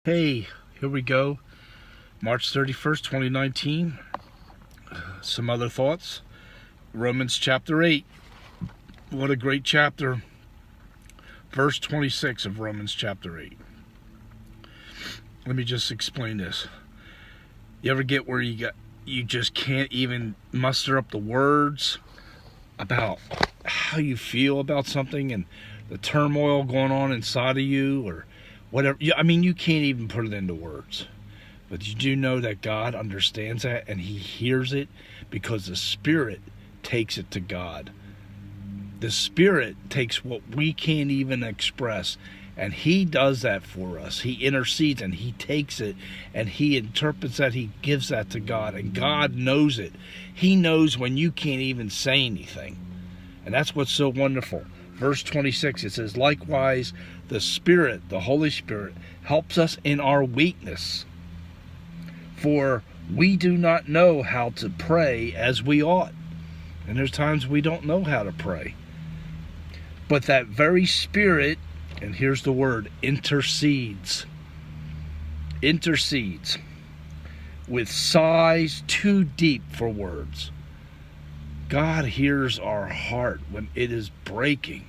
Hey, here we go. March 31st, 2019. Some other thoughts. Romans chapter 8. What a great chapter. Verse 26 of Romans chapter 8. Let me just explain this. You ever get where you just can't even muster up the words about how you feel about something and the turmoil going on inside of you or whatever? I mean, you can't even put it into words. But you do know that God understands that and He hears it because the Spirit takes it to God. The Spirit takes what we can't even express and He does that for us. He intercedes and He takes it and He interprets that. He gives that to God and God knows it. He knows when you can't even say anything. And that's what's so wonderful. Verse 26, it says, likewise, the Spirit, the Holy Spirit, helps us in our weakness. For we do not know how to pray as we ought. And there's times we don't know how to pray. But that very Spirit, and here's the word, intercedes. Intercedes with sighs too deep for words. God hears our heart when it is breaking,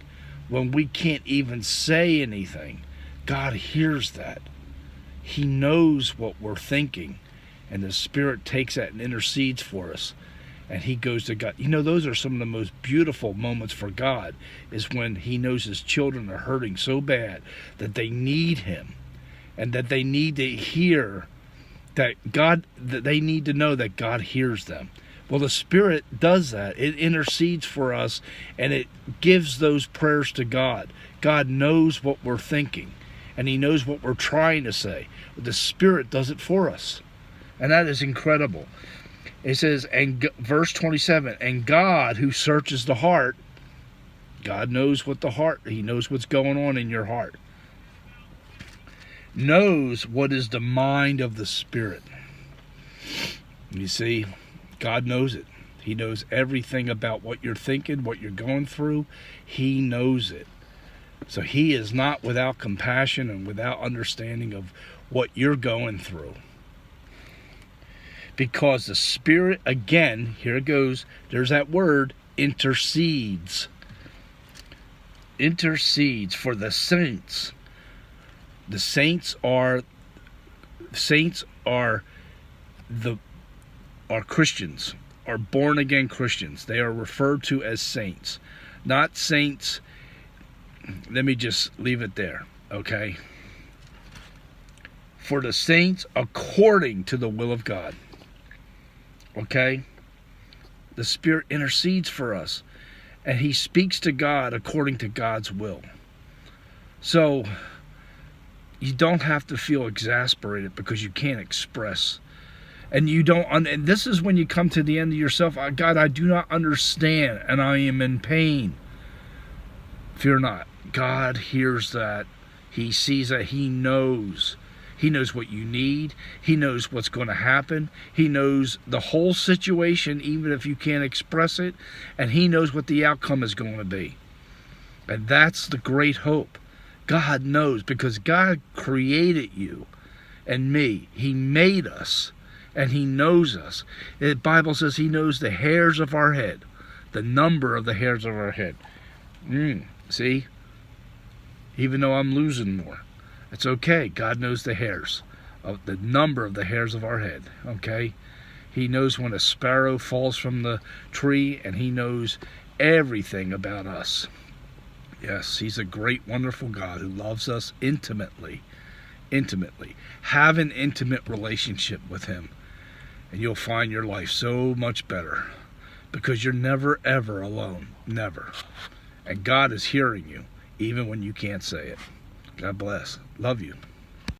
when we can't even say anything. God hears that. He knows what we're thinking, and the Spirit takes that and intercedes for us, and He goes to God. You know, those are some of the most beautiful moments for God, is when He knows His children are hurting so bad that they need Him, and that they need to hear that they need to know that God hears them. Well, the Spirit does that. It intercedes for us, and it gives those prayers to God. God knows what we're thinking, and He knows what we're trying to say. The Spirit does it for us, and that is incredible. It says, and verse 27, and God who searches the heart, God knows what the heart, He knows what's going on in your heart, knows what is the mind of the Spirit. You see, God knows it. He knows everything about what you're thinking, what you're going through. He knows it. So He is not without compassion and without understanding of what you're going through. Because the Spirit, again, here it goes, there's that word, intercedes. Intercedes for the saints. The saints are Christians, are born again Christians. They are referred to as saints. Not saints, let me just leave it there, okay? For the saints according to the will of God. Okay? The Spirit intercedes for us, and He speaks to God according to God's will. So you don't have to feel exasperated because you can't express. And you don't, and this is when you come to the end of yourself. God, I do not understand, and I am in pain. Fear not. God hears that. He sees that. He knows. He knows what you need. He knows what's going to happen. He knows the whole situation, even if you can't express it. And He knows what the outcome is going to be. And that's the great hope. God knows, because God created you and me. He made us. And He knows us. The Bible says He knows the hairs of our head. The number of the hairs of our head. See? Even though I'm losing more. It's okay. God knows the hairs. Of the number of the hairs of our head. Okay? He knows when a sparrow falls from the tree. And He knows everything about us. Yes, He's a great, wonderful God who loves us intimately. Intimately. Have an intimate relationship with Him. And you'll find your life so much better. Because you're never, ever alone. Never. And God is hearing you, even when you can't say it. God bless. Love you.